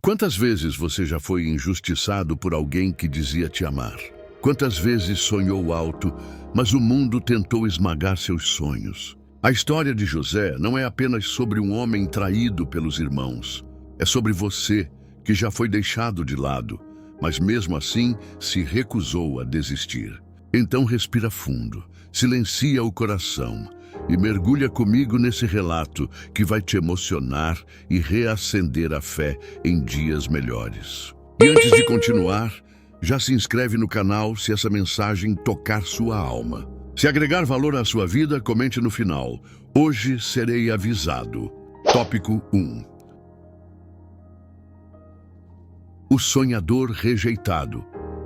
Quantas vezes você já foi injustiçado por alguém que dizia te amar? Quantas vezes sonhou alto, mas o mundo tentou esmagar seus sonhos? A história de José não é apenas sobre um homem traído pelos irmãos. É sobre você, que já foi deixado de lado, mas mesmo assim se recusou a desistir. Então respira fundo, silencia o coração e mergulha comigo nesse relato que vai te emocionar e reacender a fé em dias melhores. E antes de continuar, já se inscreve no canal se essa mensagem tocar sua alma. Se agregar valor à sua vida, comente no final. Hoje serei avisado. Tópico 1. O sonhador rejeitado.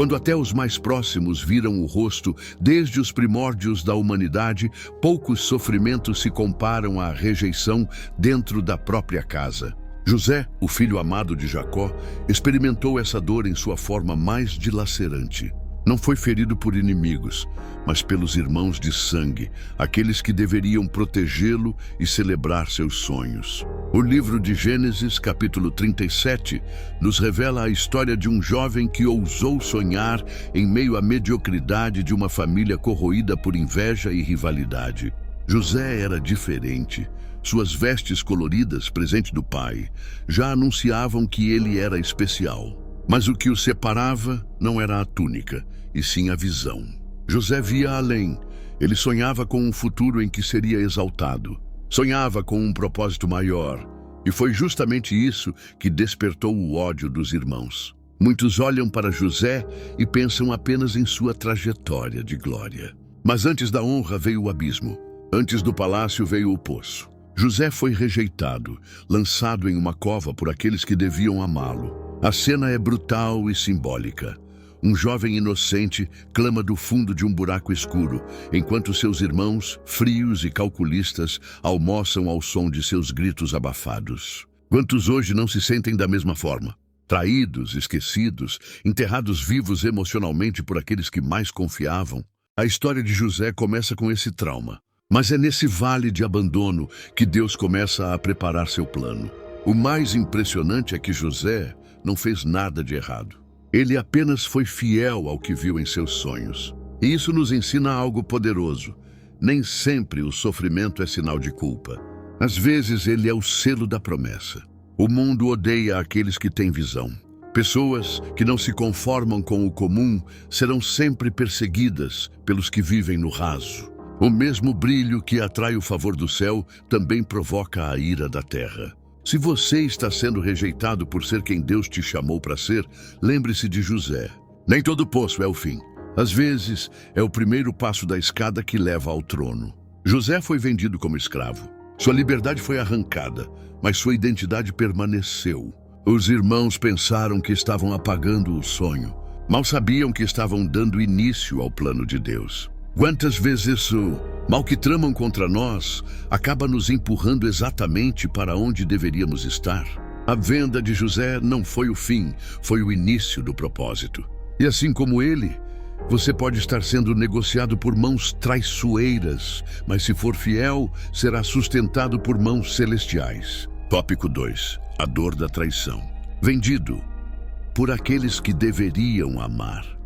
Quando até os mais próximos viram o rosto, desde os primórdios da humanidade, poucos sofrimentos se comparam à rejeição dentro da própria casa. José, o filho amado de Jacó, experimentou essa dor em sua forma mais dilacerante. Não foi ferido por inimigos, mas pelos irmãos de sangue, aqueles que deveriam protegê-lo e celebrar seus sonhos. O livro de Gênesis, capítulo 37, nos revela a história de um jovem que ousou sonhar em meio à mediocridade de uma família corroída por inveja e rivalidade. José era diferente. Suas vestes coloridas, presente do pai, já anunciavam que ele era especial. Mas o que o separava não era a túnica, e sim a visão. José via além. Ele sonhava com um futuro em que seria exaltado. Sonhava com um propósito maior. E foi justamente isso que despertou o ódio dos irmãos. Muitos olham para José e pensam apenas em sua trajetória de glória. Mas antes da honra veio o abismo. Antes do palácio veio o poço. José foi rejeitado, lançado em uma cova por aqueles que deviam amá-lo. A cena é brutal e simbólica. Um jovem inocente clama do fundo de um buraco escuro, enquanto seus irmãos, frios e calculistas, almoçam ao som de seus gritos abafados. Quantos hoje não se sentem da mesma forma? Traídos, esquecidos, enterrados vivos emocionalmente por aqueles que mais confiavam? A história de José começa com esse trauma. Mas é nesse vale de abandono que Deus começa a preparar seu plano. O mais impressionante é que José não fez nada de errado. Ele apenas foi fiel ao que viu em seus sonhos. E isso nos ensina algo poderoso. Nem sempre o sofrimento é sinal de culpa. Às vezes ele é o selo da promessa. O mundo odeia aqueles que têm visão. Pessoas que não se conformam com o comum serão sempre perseguidas pelos que vivem no raso. O mesmo brilho que atrai o favor do céu também provoca a ira da terra. Se você está sendo rejeitado por ser quem Deus te chamou para ser, lembre-se de José. Nem todo poço é o fim. Às vezes, é o primeiro passo da escada que leva ao trono. José foi vendido como escravo. Sua liberdade foi arrancada, mas sua identidade permaneceu. Os irmãos pensaram que estavam apagando o sonho. Mal sabiam que estavam dando início ao plano de Deus. Quantas vezes o mal que tramam contra nós acaba nos empurrando exatamente para onde deveríamos estar? A venda de José não foi o fim, foi o início do propósito. E assim como ele, você pode estar sendo negociado por mãos traiçoeiras, mas se for fiel, será sustentado por mãos celestiais. Tópico 2. A dor da traição. Vendido por aqueles que deveriam amar.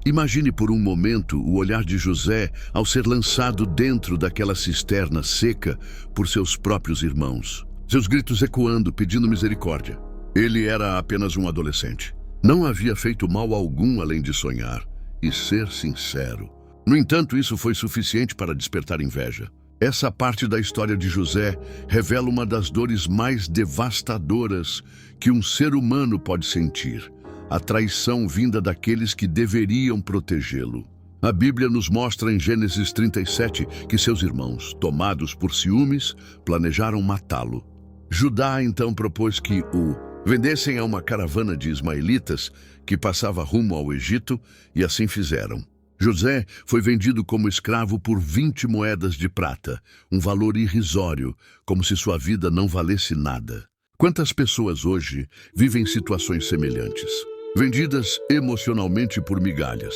Imagine por um momento o olhar de José ao ser lançado dentro daquela cisterna seca por seus próprios irmãos. Seus gritos ecoando, pedindo misericórdia. Ele era apenas um adolescente. Não havia feito mal algum além de sonhar e ser sincero. No entanto, isso foi suficiente para despertar inveja. Essa parte da história de José revela uma das dores mais devastadoras que um ser humano pode sentir. A traição vinda daqueles que deveriam protegê-lo. A Bíblia nos mostra em Gênesis 37 que seus irmãos, tomados por ciúmes, planejaram matá-lo. Judá então propôs que o vendessem a uma caravana de ismaelitas que passava rumo ao Egito, e assim fizeram. José foi vendido como escravo por 20 moedas de prata, um valor irrisório, como se sua vida não valesse nada. Quantas pessoas hoje vivem situações semelhantes? Vendidas emocionalmente por migalhas,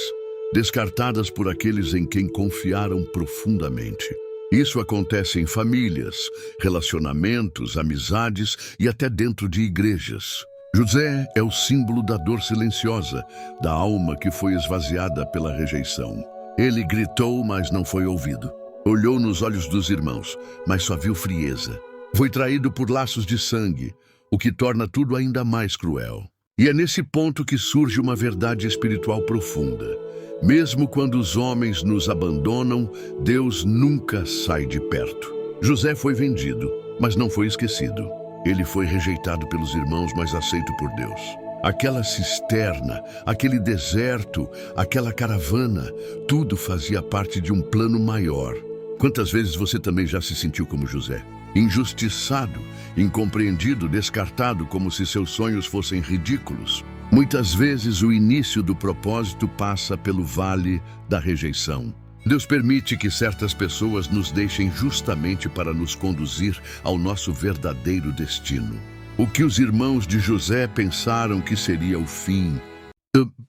descartadas por aqueles em quem confiaram profundamente. Isso acontece em famílias, relacionamentos, amizades e até dentro de igrejas. José é o símbolo da dor silenciosa, da alma que foi esvaziada pela rejeição. Ele gritou, mas não foi ouvido. Olhou nos olhos dos irmãos, mas só viu frieza. Foi traído por laços de sangue, o que torna tudo ainda mais cruel. E é nesse ponto que surge uma verdade espiritual profunda. Mesmo quando os homens nos abandonam, Deus nunca sai de perto. José foi vendido, mas não foi esquecido. Ele foi rejeitado pelos irmãos, mas aceito por Deus. Aquela cisterna, aquele deserto, aquela caravana, tudo fazia parte de um plano maior. Quantas vezes você também já se sentiu como José? Injustiçado, incompreendido, descartado, como se seus sonhos fossem ridículos. Muitas vezes o início do propósito passa pelo vale da rejeição. Deus permite que certas pessoas nos deixem justamente para nos conduzir ao nosso verdadeiro destino. O que os irmãos de José pensaram que seria o fim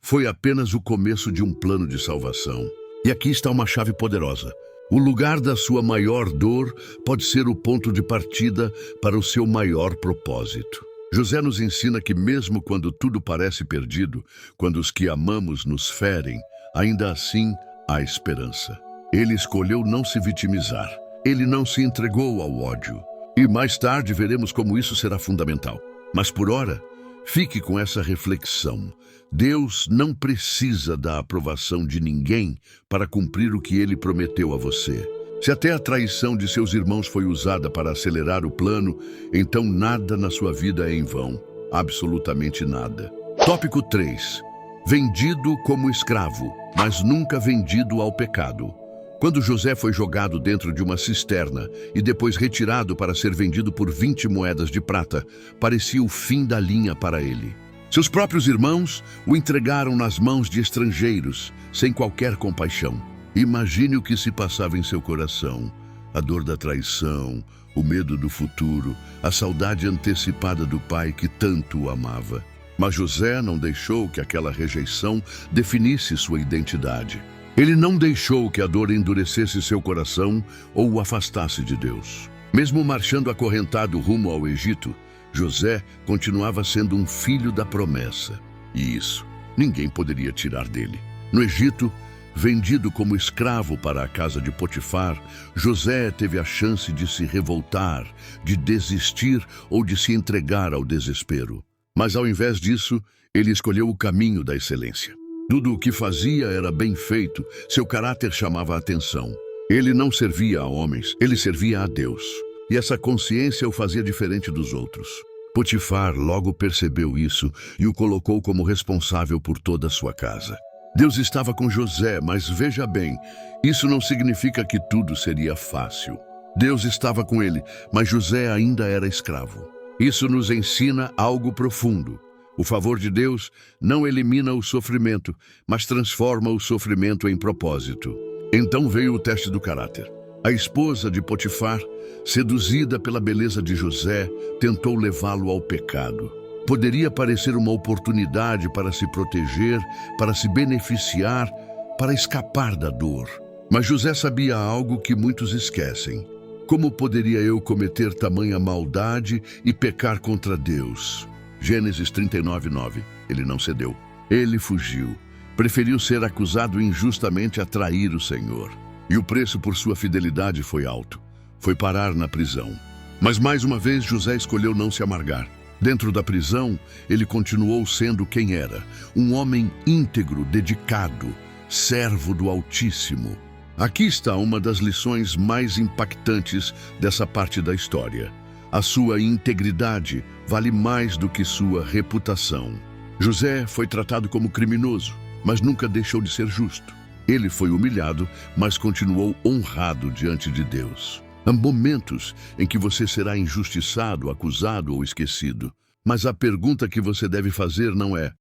foi apenas o começo de um plano de salvação. E aqui está uma chave poderosa. O lugar da sua maior dor pode ser o ponto de partida para o seu maior propósito. José nos ensina que mesmo quando tudo parece perdido, quando os que amamos nos ferem, ainda assim há esperança. Ele escolheu não se vitimizar. Ele não se entregou ao ódio. E mais tarde veremos como isso será fundamental. Mas por ora, fique com essa reflexão. Deus não precisa da aprovação de ninguém para cumprir o que ele prometeu a você. Se até a traição de seus irmãos foi usada para acelerar o plano, então nada na sua vida é em vão. Absolutamente nada. Tópico 3. Vendido como escravo, mas nunca vendido ao pecado. Quando José foi jogado dentro de uma cisterna e depois retirado para ser vendido por 20 moedas de prata, parecia o fim da linha para ele. Seus próprios irmãos o entregaram nas mãos de estrangeiros, sem qualquer compaixão. Imagine o que se passava em seu coração: a dor da traição, o medo do futuro, a saudade antecipada do pai que tanto o amava. Mas José não deixou que aquela rejeição definisse sua identidade. Ele não deixou que a dor endurecesse seu coração ou o afastasse de Deus. Mesmo marchando acorrentado rumo ao Egito, José continuava sendo um filho da promessa. E isso ninguém poderia tirar dele. No Egito, vendido como escravo para a casa de Potifar, José teve a chance de se revoltar, de desistir ou de se entregar ao desespero. Mas ao invés disso, ele escolheu o caminho da excelência. Tudo o que fazia era bem feito, seu caráter chamava a atenção. Ele não servia a homens, ele servia a Deus. E essa consciência o fazia diferente dos outros. Potifar logo percebeu isso e o colocou como responsável por toda a sua casa. Deus estava com José, mas veja bem, isso não significa que tudo seria fácil. Deus estava com ele, mas José ainda era escravo. Isso nos ensina algo profundo. O favor de Deus não elimina o sofrimento, mas transforma o sofrimento em propósito. Então veio o teste do caráter. A esposa de Potifar, seduzida pela beleza de José, tentou levá-lo ao pecado. Poderia parecer uma oportunidade para se proteger, para se beneficiar, para escapar da dor. Mas José sabia algo que muitos esquecem. Como poderia eu cometer tamanha maldade e pecar contra Deus? Gênesis 39:9. Ele não cedeu. Ele fugiu. Preferiu ser acusado injustamente a trair o Senhor. E o preço por sua fidelidade foi alto. Foi parar na prisão. Mas mais uma vez José escolheu não se amargar. Dentro da prisão, ele continuou sendo quem era, um homem íntegro, dedicado, servo do Altíssimo. Aqui está uma das lições mais impactantes dessa parte da história. A sua integridade vale mais do que sua reputação. José foi tratado como criminoso, mas nunca deixou de ser justo. Ele foi humilhado, mas continuou honrado diante de Deus. Há momentos em que você será injustiçado, acusado ou esquecido. Mas a pergunta que você deve fazer não é: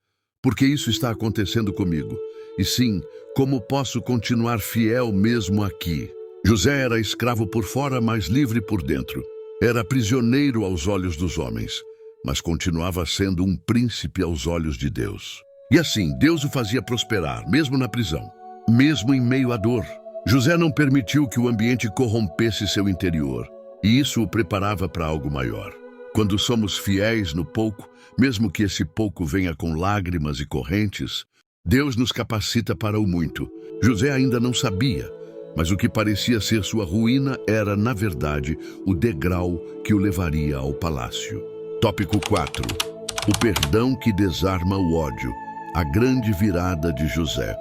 por que isso está acontecendo comigo? E sim, como posso continuar fiel mesmo aqui? José era escravo por fora, mas livre por dentro. Era prisioneiro aos olhos dos homens, mas continuava sendo um príncipe aos olhos de Deus. E assim, Deus o fazia prosperar, mesmo na prisão, mesmo em meio à dor. José não permitiu que o ambiente corrompesse seu interior, e isso o preparava para algo maior. Quando somos fiéis no pouco, mesmo que esse pouco venha com lágrimas e correntes, Deus nos capacita para o muito. José ainda não sabia, mas o que parecia ser sua ruína era, na verdade, o degrau que o levaria ao palácio. Tópico 4. O perdão que desarma o ódio. A grande virada de José.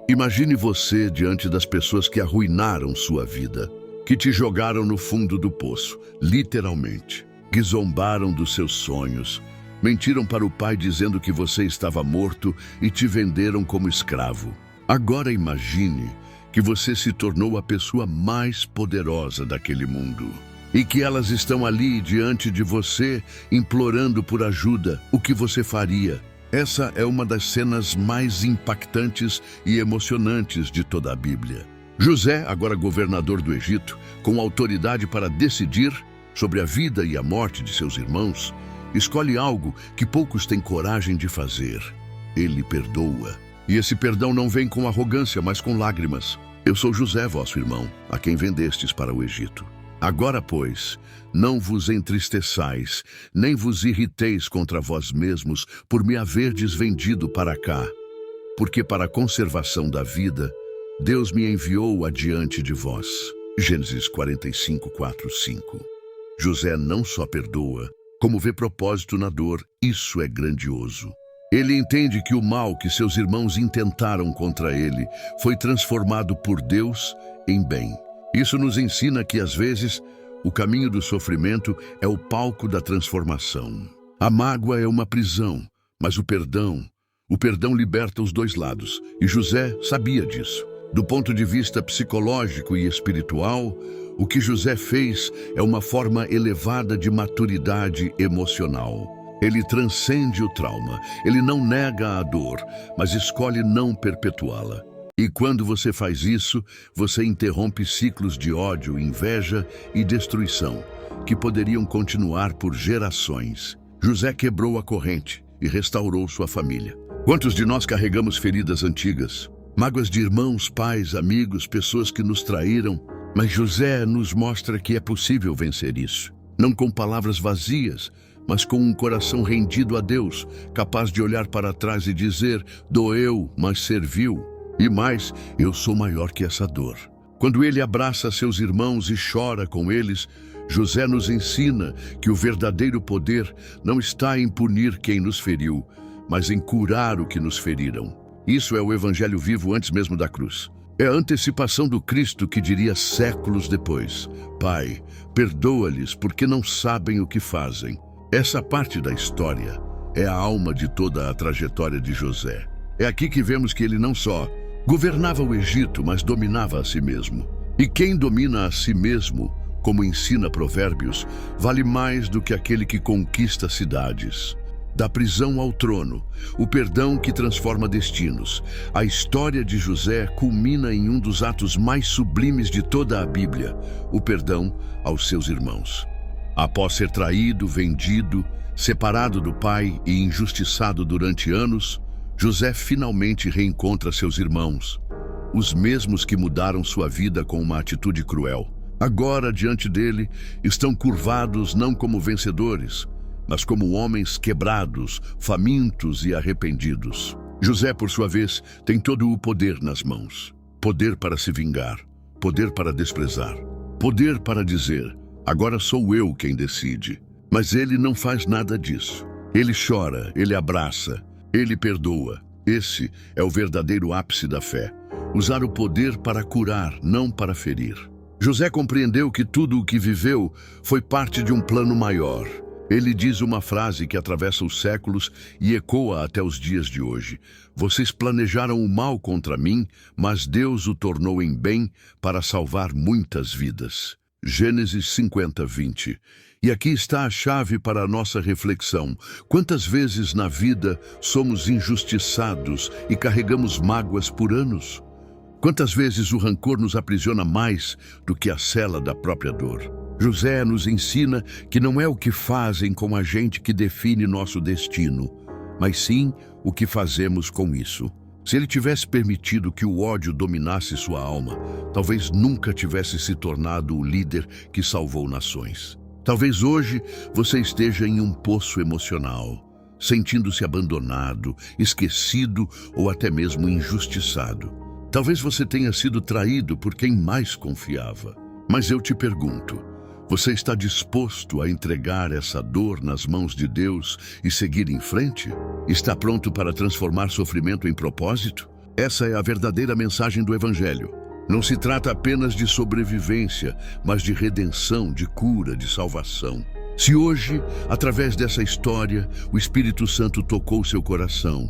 Imagine você diante das pessoas que arruinaram sua vida, que te jogaram no fundo do poço, literalmente, que zombaram dos seus sonhos, mentiram para o pai dizendo que você estava morto e te venderam como escravo. Agora imagine que você se tornou a pessoa mais poderosa daquele mundo e que elas estão ali diante de você, implorando por ajuda. O que você faria? Essa é uma das cenas mais impactantes e emocionantes de toda a Bíblia. José, agora governador do Egito, com autoridade para decidir sobre a vida e a morte de seus irmãos, escolhe algo que poucos têm coragem de fazer. Ele perdoa. E esse perdão não vem com arrogância, mas com lágrimas. Eu sou José, vosso irmão, a quem vendestes para o Egito. Agora, pois, não vos entristeçais, nem vos irriteis contra vós mesmos por me haverdes vendido para cá, porque para a conservação da vida, Deus me enviou adiante de vós. Gênesis 45, 4, 5. José não só perdoa, como vê propósito na dor. Isso é grandioso. Ele entende que o mal que seus irmãos intentaram contra ele foi transformado por Deus em bem. Isso nos ensina que, às vezes, o caminho do sofrimento é o palco da transformação. A mágoa é uma prisão, mas o perdão liberta os dois lados. E José sabia disso. Do ponto de vista psicológico e espiritual, o que José fez é uma forma elevada de maturidade emocional. Ele transcende o trauma, ele não nega a dor, mas escolhe não perpetuá-la. E quando você faz isso, você interrompe ciclos de ódio, inveja e destruição, que poderiam continuar por gerações. José quebrou a corrente e restaurou sua família. Quantos de nós carregamos feridas antigas? Mágoas de irmãos, pais, amigos, pessoas que nos traíram? Mas José nos mostra que é possível vencer isso. Não com palavras vazias, mas com um coração rendido a Deus, capaz de olhar para trás e dizer: doeu, mas serviu. E mais, eu sou maior que essa dor. Quando ele abraça seus irmãos e chora com eles, José nos ensina que o verdadeiro poder não está em punir quem nos feriu, mas em curar o que nos feriram. Isso é o Evangelho vivo antes mesmo da cruz. É a antecipação do Cristo que diria séculos depois: Pai, perdoa-lhes porque não sabem o que fazem. Essa parte da história é a alma de toda a trajetória de José. É aqui que vemos que ele não só governava o Egito, mas dominava a si mesmo. E quem domina a si mesmo, como ensina Provérbios, vale mais do que aquele que conquista cidades. Da prisão ao trono, o perdão que transforma destinos. A história de José culmina em um dos atos mais sublimes de toda a Bíblia: o perdão aos seus irmãos. Após ser traído, vendido, separado do pai e injustiçado durante anos, José finalmente reencontra seus irmãos, os mesmos que mudaram sua vida com uma atitude cruel. Agora, diante dele, estão curvados não como vencedores, mas como homens quebrados, famintos e arrependidos. José, por sua vez, tem todo o poder nas mãos. Poder para se vingar, poder para desprezar, poder para dizer: agora sou eu quem decide. Mas ele não faz nada disso. Ele chora, ele abraça, ele perdoa. Esse é o verdadeiro ápice da fé. Usar o poder para curar, não para ferir. José compreendeu que tudo o que viveu foi parte de um plano maior. Ele diz uma frase que atravessa os séculos e ecoa até os dias de hoje: vocês planejaram o mal contra mim, mas Deus o tornou em bem para salvar muitas vidas. Gênesis 50, 20. E aqui está a chave para a nossa reflexão. Quantas vezes na vida somos injustiçados e carregamos mágoas por anos? Quantas vezes o rancor nos aprisiona mais do que a cela da própria dor? José nos ensina que não é o que fazem com a gente que define nosso destino, mas sim o que fazemos com isso. Se ele tivesse permitido que o ódio dominasse sua alma, talvez nunca tivesse se tornado o líder que salvou nações. Talvez hoje você esteja em um poço emocional, sentindo-se abandonado, esquecido ou até mesmo injustiçado. Talvez você tenha sido traído por quem mais confiava. Mas eu te pergunto, você está disposto a entregar essa dor nas mãos de Deus e seguir em frente? Está pronto para transformar sofrimento em propósito? Essa é a verdadeira mensagem do Evangelho. Não se trata apenas de sobrevivência, mas de redenção, de cura, de salvação. Se hoje, através dessa história, o Espírito Santo tocou seu coração,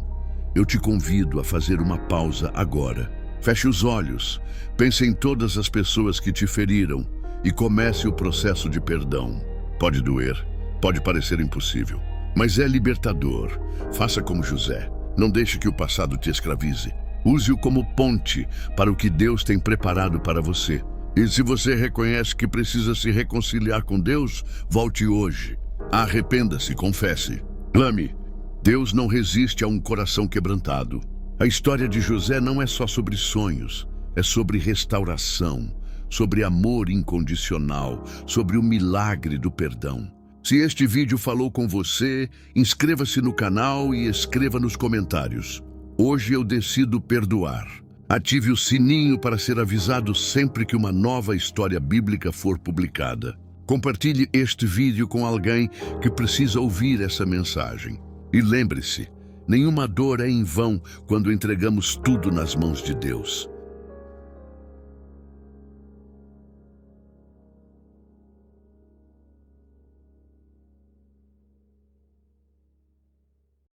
eu te convido a fazer uma pausa agora. Feche os olhos, pense em todas as pessoas que te feriram e comece o processo de perdão. Pode doer, pode parecer impossível, mas é libertador. Faça como José. Não deixe que o passado te escravize. Use-o como ponte para o que Deus tem preparado para você. E se você reconhece que precisa se reconciliar com Deus, volte hoje. Arrependa-se, confesse. Clame. Deus não resiste a um coração quebrantado. A história de José não é só sobre sonhos, é sobre restauração, sobre amor incondicional, sobre o milagre do perdão. Se este vídeo falou com você, inscreva-se no canal e escreva nos comentários. Hoje eu decido perdoar. Ative o sininho para ser avisado sempre que uma nova história bíblica for publicada. Compartilhe este vídeo com alguém que precisa ouvir essa mensagem. E lembre-se, nenhuma dor é em vão quando entregamos tudo nas mãos de Deus.